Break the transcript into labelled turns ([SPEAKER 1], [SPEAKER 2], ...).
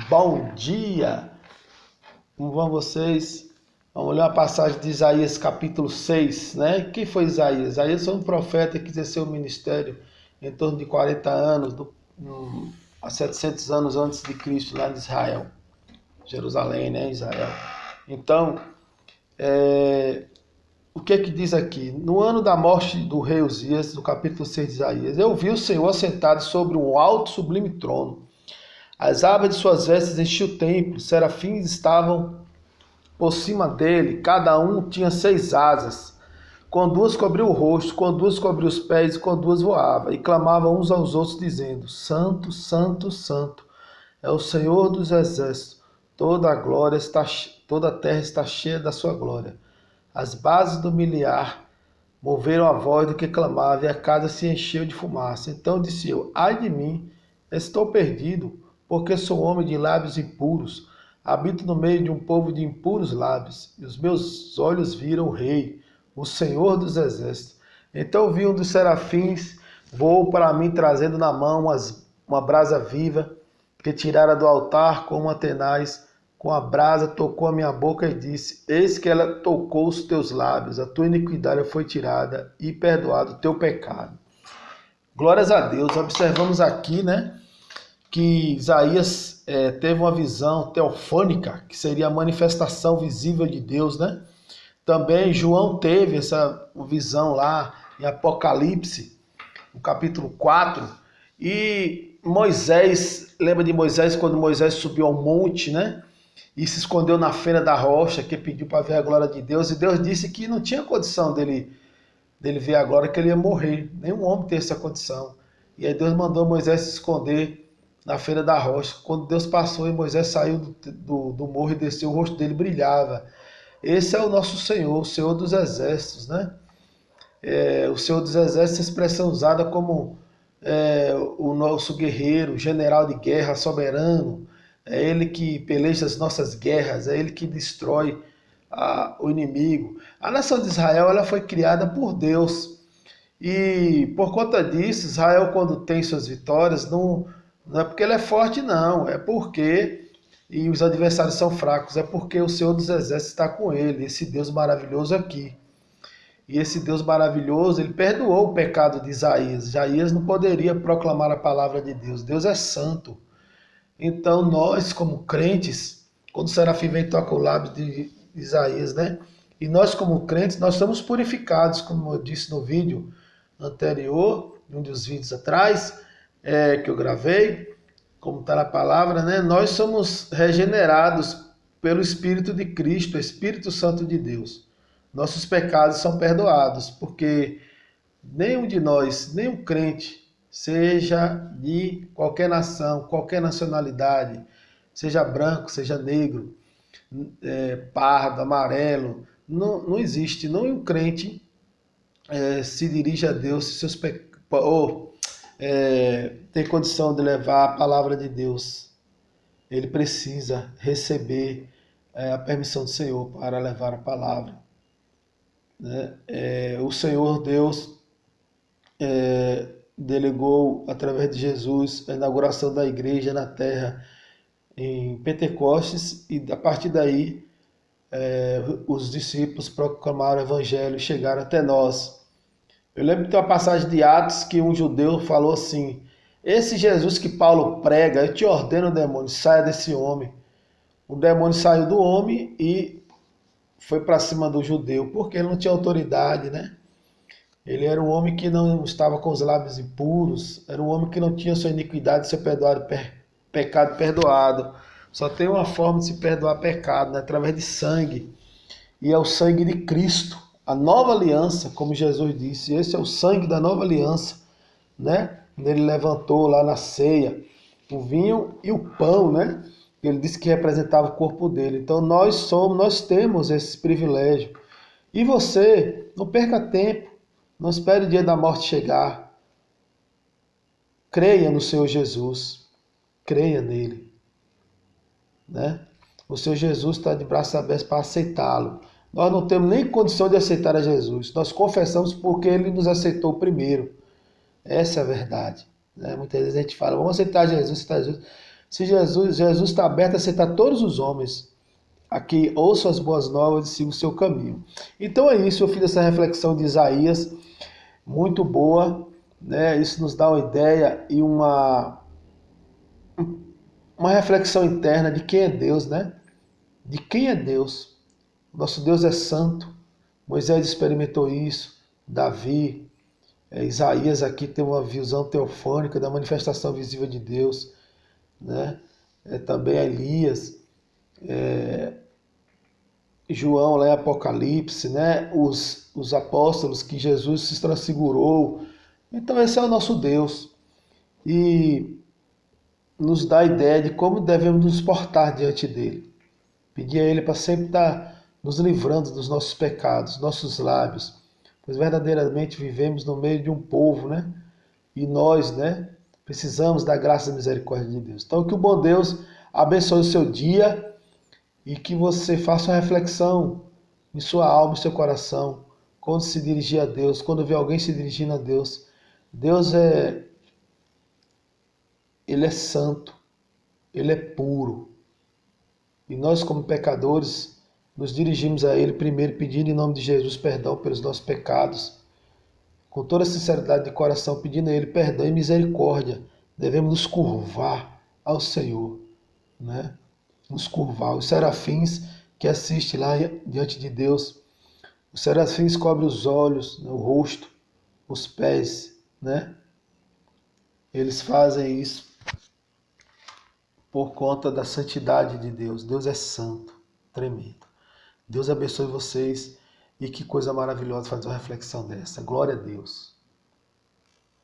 [SPEAKER 1] Bom dia! Como vão vocês? Vamos ler uma passagem de Isaías capítulo 6, né? Quem foi Isaías? Isaías foi um profeta que exerceu o ministério em torno de 40 anos, há 700 anos antes de Cristo, lá em Israel, Jerusalém, né? Israel. Então, o que é que diz aqui? No ano da morte do rei Uzias, no capítulo 6 de Isaías, eu vi o Senhor assentado sobre um alto sublime trono. As abas de suas vestes enchiam o templo, serafins estavam por cima dele, cada um tinha 6 asas. Com duas cobriu o rosto, com duas cobriu os pés e com duas voava. E clamavam uns aos outros, dizendo: Santo, Santo, Santo é o Senhor dos exércitos. Toda a terra está cheia da sua glória. As bases do miliar moveram a voz do que clamava, e a casa se encheu de fumaça. Então disse eu: Ai de mim, estou perdido, porque sou homem de lábios impuros. Habito no meio de um povo de impuros lábios, e os meus olhos viram o Rei, o Senhor dos Exércitos. Então vi um dos serafins, voou para mim, trazendo na mão uma brasa viva, que tirara do altar com uma tenaz. Com a brasa tocou a minha boca e disse: Eis que ela tocou os teus lábios, a tua iniquidade foi tirada e perdoado o teu pecado. Glórias a Deus. Observamos aqui, né, que Isaías teve uma visão teofânica, que seria a manifestação visível de Deus, né? Também João teve essa visão lá em Apocalipse, no capítulo 4. E Moisés, lembra de Moisés quando Moisés subiu ao monte, né? E se escondeu na feira da rocha, que pediu para ver a glória de Deus. E Deus disse que não tinha condição dele ver a glória, que ele ia morrer. Nenhum homem tem essa condição. E aí Deus mandou Moisés se esconder na feira da rocha. Quando Deus passou e Moisés saiu do morro e desceu, o rosto dele brilhava. Esse é o nosso Senhor, o Senhor dos Exércitos, né? O Senhor dos Exércitos é expressão usada como o nosso guerreiro, general de guerra, soberano. É ele que peleja as nossas guerras, é ele que destrói o inimigo. A nação de Israel ela foi criada por Deus. E por conta disso, Israel, quando tem suas vitórias, não é porque ele é forte, não. É porque, e os adversários são fracos, é porque o Senhor dos Exércitos está com ele, esse Deus maravilhoso aqui. E esse Deus maravilhoso, ele perdoou o pecado de Isaías. Isaías não poderia proclamar a palavra de Deus. Deus é santo. Então nós, como crentes, quando o serafim vem e toca o lábio de Isaías, né? E nós, como crentes, nós somos purificados, como eu disse no vídeo anterior, um dos vídeos atrás, que eu gravei, como está na palavra, né? Nós somos regenerados pelo Espírito de Cristo, Espírito Santo de Deus. Nossos pecados são perdoados, porque nenhum de nós, nenhum crente, seja de qualquer nação, qualquer nacionalidade, seja branco, seja negro, pardo, amarelo, não existe, nenhum crente se dirige a Deus se seus ou tem condição de levar a palavra de Deus. Ele precisa receber a permissão do Senhor para levar a palavra. Né? O Senhor Deus delegou através de Jesus a inauguração da igreja na terra em Pentecostes, e a partir daí os discípulos proclamaram o evangelho e chegaram até nós. Eu lembro que tem uma passagem de Atos que um judeu falou assim: esse Jesus que Paulo prega, eu te ordeno, demônio, saia desse homem. O demônio saiu do homem e foi para cima do judeu, porque ele não tinha autoridade, né? Ele era um homem que não estava com os lábios impuros, era um homem que não tinha sua iniquidade, seu pecado perdoado. Só tem uma forma de se perdoar pecado, né? Através de sangue. E é o sangue de Cristo, a nova aliança, como Jesus disse. Esse é o sangue da nova aliança, né? Ele levantou lá na ceia o vinho e o pão, né? Ele disse que representava o corpo dele. Então nós temos esse privilégio. E você, não perca tempo. Não espere o dia da morte chegar. Creia no Senhor Jesus. Creia nele. Né? O Senhor Jesus está de braços abertos para aceitá-lo. Nós não temos nem condição de aceitar a Jesus. Nós confessamos porque ele nos aceitou primeiro. Essa é a verdade. Né? Muitas vezes a gente fala, vamos aceitar Jesus, aceitar Jesus. Se Jesus está aberto a aceitar todos os homens a que ouçam as boas novas e sigam o seu caminho. Então é isso, eu fiz essa reflexão de Isaías, muito boa, né? Isso nos dá uma ideia e uma reflexão interna de quem é Deus, né? De quem é Deus. Nosso Deus é santo. Moisés experimentou isso, Davi, Isaías aqui tem uma visão teofânica da manifestação visível de Deus, né? Também Elias, João lá em Apocalipse, né? Os apóstolos que Jesus se transfigurou. Então esse é o nosso Deus. E nos dá a ideia de como devemos nos portar diante dele. Pedir a ele para sempre estar nos livrando dos nossos pecados, nossos lábios, pois verdadeiramente vivemos no meio de um povo, né? E nós, né, precisamos da graça e da misericórdia de Deus. Então que o bom Deus abençoe o seu dia e que você faça uma reflexão em sua alma e seu coração quando se dirigir a Deus, quando vê alguém se dirigindo a Deus. Deus ele é santo, ele é puro. E nós, como pecadores, nos dirigimos a ele primeiro pedindo em nome de Jesus perdão pelos nossos pecados. Com toda a sinceridade de coração, pedindo a ele perdão e misericórdia. Devemos nos curvar ao Senhor, né? Nos curvar. Os serafins que assistem lá diante de Deus, os serafins cobrem os olhos, o rosto, os pés, né? Eles fazem isso por conta da santidade de Deus. Deus é santo, tremendo. Deus abençoe vocês e que coisa maravilhosa fazer uma reflexão dessa. Glória a Deus.